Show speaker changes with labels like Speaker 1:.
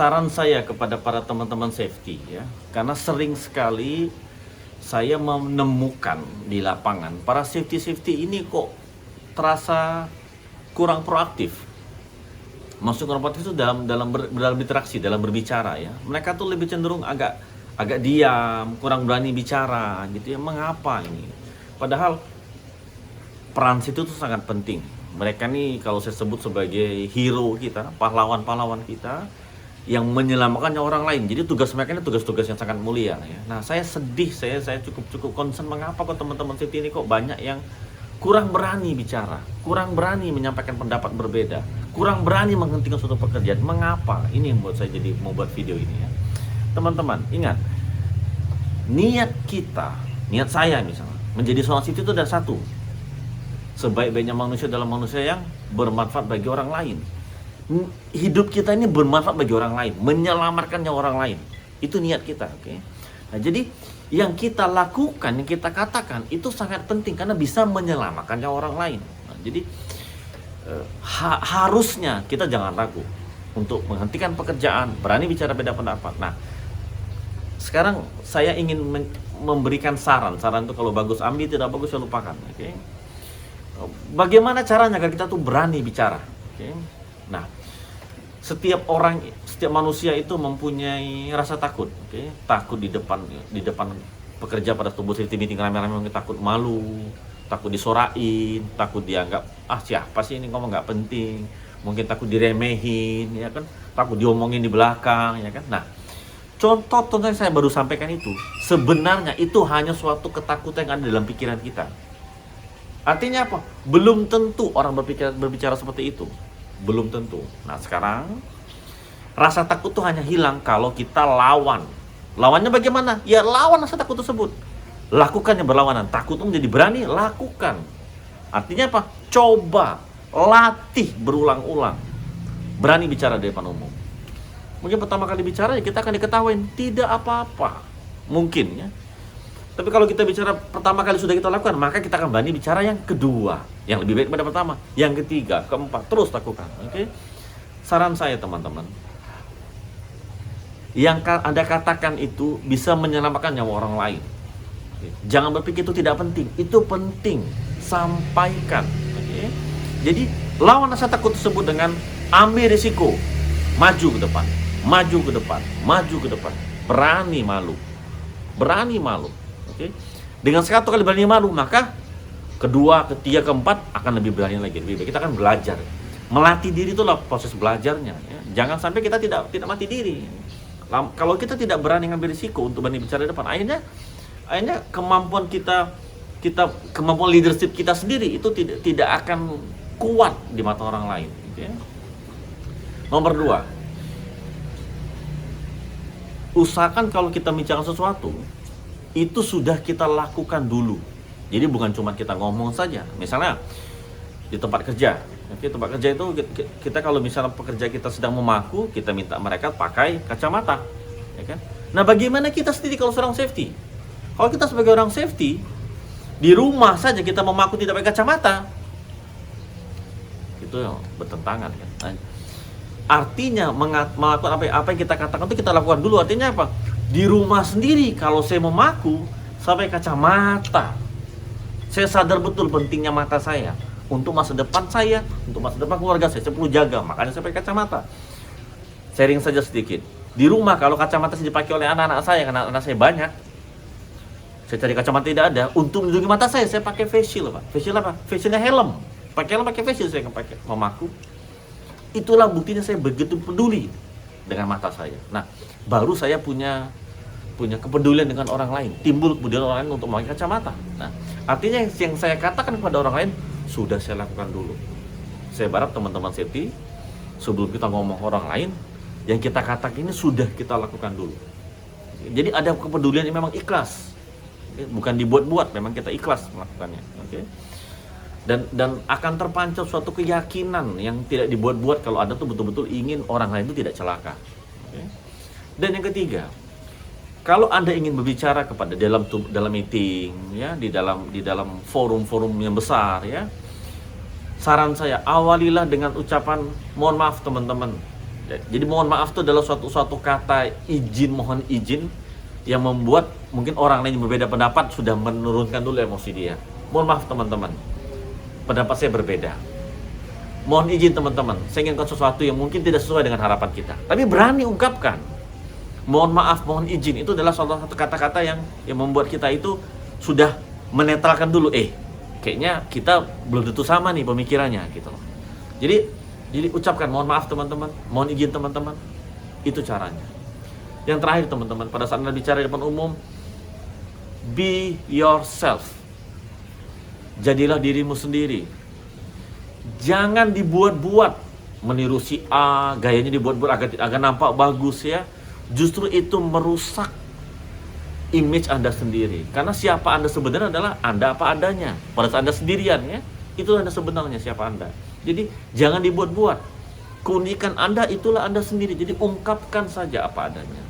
Speaker 1: saran saya kepada para teman-teman safety ya, karena sering sekali saya menemukan di lapangan para safety ini kok terasa kurang proaktif. Maksud kurang proaktif itu dalam interaksi, dalam berbicara ya. Mereka tuh lebih cenderung agak diam, kurang berani bicara gitu ya. Mengapa ini? Padahal peran situ tuh sangat penting. Mereka nih kalau saya sebut sebagai hero kita, pahlawan-pahlawan kita yang menyelamatkan nyawa orang lain. Jadi tugas mereka ini tugas-tugas yang sangat mulia ya. Nah, saya sedih, saya cukup concern mengapa kok teman-teman safety ini kok banyak yang kurang berani bicara, kurang berani menyampaikan pendapat berbeda, kurang berani menghentikan suatu pekerjaan. Mengapa? Ini yang buat saya jadi mau buat video ini ya. Teman-teman, ingat, niat kita, niat saya misalnya, menjadi seorang safety itu ada satu. Sebaik-baiknya manusia adalah manusia yang bermanfaat bagi orang lain. Hidup kita ini bermanfaat bagi orang lain, menyelamatkan nyawa orang lain. Itu niat kita, oke? Nah, jadi yang kita lakukan, yang kita katakan itu sangat penting karena bisa menyelamatkan nyawa orang lain. Nah, jadi harusnya kita jangan ragu untuk menghentikan pekerjaan, berani bicara beda pendapat. Nah, sekarang saya ingin memberikan saran itu kalau bagus ambil, tidak bagus ya lupakan, oke? Bagaimana caranya agar kita tuh berani bicara, oke? Nah, setiap manusia itu mempunyai rasa takut, oke? Takut di depan pekerja pada tubuh safety meeting rame-rame, mungkin takut malu, takut disorain, takut dianggap siapa sih ini ngomong nggak penting, mungkin takut diremehin, ya kan? Takut diomongin di belakang, ya kan? Nah, contoh yang saya baru sampaikan itu sebenarnya itu hanya suatu ketakutan yang ada dalam pikiran kita. Artinya apa? Belum tentu orang berbicara seperti itu. Belum tentu. Nah, sekarang rasa takut itu hanya hilang kalau kita lawan. Lawannya bagaimana? Ya lawan rasa takut tersebut. Lakukan yang berlawanan. Takut menjadi berani, lakukan. Artinya apa? Coba, latih berulang-ulang. Berani bicara di depan umum. Mungkin pertama kali bicara ya kita akan diketawain, tidak apa-apa. Mungkin ya. Tapi kalau kita bicara pertama kali sudah kita lakukan, maka kita akan berani bicara yang kedua, yang lebih baik daripada pertama, yang ketiga, keempat, terus lakukan. Oke? Saran saya teman-teman, yang Anda katakan itu bisa menyelamatkan nyawa orang lain. Oke? Jangan berpikir itu tidak penting, itu penting. Sampaikan. Oke? Jadi lawan rasa takut tersebut dengan ambil risiko, maju ke depan, maju ke depan, maju ke depan, berani malu, berani malu. Oke. Dengan satu kali berani malu, maka kedua, ketiga, keempat akan lebih berani lagi. Lebih baik kita akan belajar. Melatih diri itulah proses belajarnya. Ya. Jangan sampai kita tidak mati diri. Kalau kita tidak berani ngambil risiko untuk berani bicara di depan, akhirnya kemampuan kemampuan leadership kita sendiri itu tidak akan kuat di mata orang lain. Okay. Nomor 2, usahakan kalau kita bicara sesuatu itu sudah kita lakukan dulu. Jadi bukan cuma kita ngomong saja. Misalnya di tempat kerja. Oke, tempat kerja itu kita kalau misalnya pekerja kita sedang memaku, kita minta mereka pakai kacamata, ya kan? Nah, bagaimana kita sendiri kalau seorang safety? Kalau kita sebagai orang safety di rumah saja kita memaku tidak pakai kacamata, itu bertentangan kan. Nah, artinya melakukan apa yang kita katakan itu kita lakukan dulu. Artinya apa? Di rumah sendiri kalau saya memaku sampai kacamata, saya sadar betul pentingnya mata saya untuk masa depan saya, untuk masa depan keluarga saya perlu jaga, makanya saya pakai kacamata. Sharing saja sedikit. Di rumah kalau kacamata saya dipakai oleh anak-anak saya, karena anak saya banyak, saya cari kacamata tidak ada, untuk melindungi mata saya pakai face shield, Pak. Face shield apa? Face shieldnya helm. Pakai helm, pakai face shield, saya pakai memaku. Itulah buktinya saya begitu peduli dengan mata saya. Nah, baru saya punya kepedulian dengan orang lain, timbul kepedulian orang lain untuk memakai kacamata. Nah, artinya yang saya katakan kepada orang lain sudah saya lakukan dulu. Saya berharap teman-teman safety sebelum kita ngomong orang lain, yang kita katakan ini sudah kita lakukan dulu. Jadi ada kepedulian yang memang ikhlas, bukan dibuat-buat, memang kita ikhlas melakukannya. Oke. Dan akan terpancar suatu keyakinan yang tidak dibuat-buat kalau Anda tuh betul-betul ingin orang lain itu tidak celaka. Oke. Dan yang ketiga, kalau Anda ingin berbicara kepada dalam meeting ya, di dalam forum-forum yang besar ya, saran saya awalilah dengan ucapan mohon maaf teman-teman Jadi mohon maaf itu adalah suatu kata izin, mohon izin yang membuat mungkin orang lain yang berbeda pendapat sudah menurunkan dulu emosi dia. Mohon maaf teman-teman, pendapat saya berbeda. Mohon izin teman-teman, saya inginkan sesuatu yang mungkin tidak sesuai dengan harapan kita, tapi berani ungkapkan. Mohon maaf, mohon izin, itu adalah salah satu kata-kata yang membuat kita itu sudah menetralkan dulu, kayaknya kita belum tentu sama nih pemikirannya gitu loh. Jadi ucapkan mohon maaf teman-teman, mohon izin teman-teman. Itu caranya. Yang terakhir teman-teman, pada saat Anda bicara di depan umum, be yourself. Jadilah dirimu sendiri. Jangan dibuat-buat, meniru si A, gayanya dibuat-buat agar nampak bagus ya. Justru itu merusak image Anda sendiri. Karena siapa Anda sebenarnya adalah Anda apa adanya. Pada saat Anda sendirian ya, itu Anda sebenarnya siapa Anda. Jadi jangan dibuat-buat. Keunikan Anda itulah Anda sendiri. Jadi ungkapkan saja apa adanya.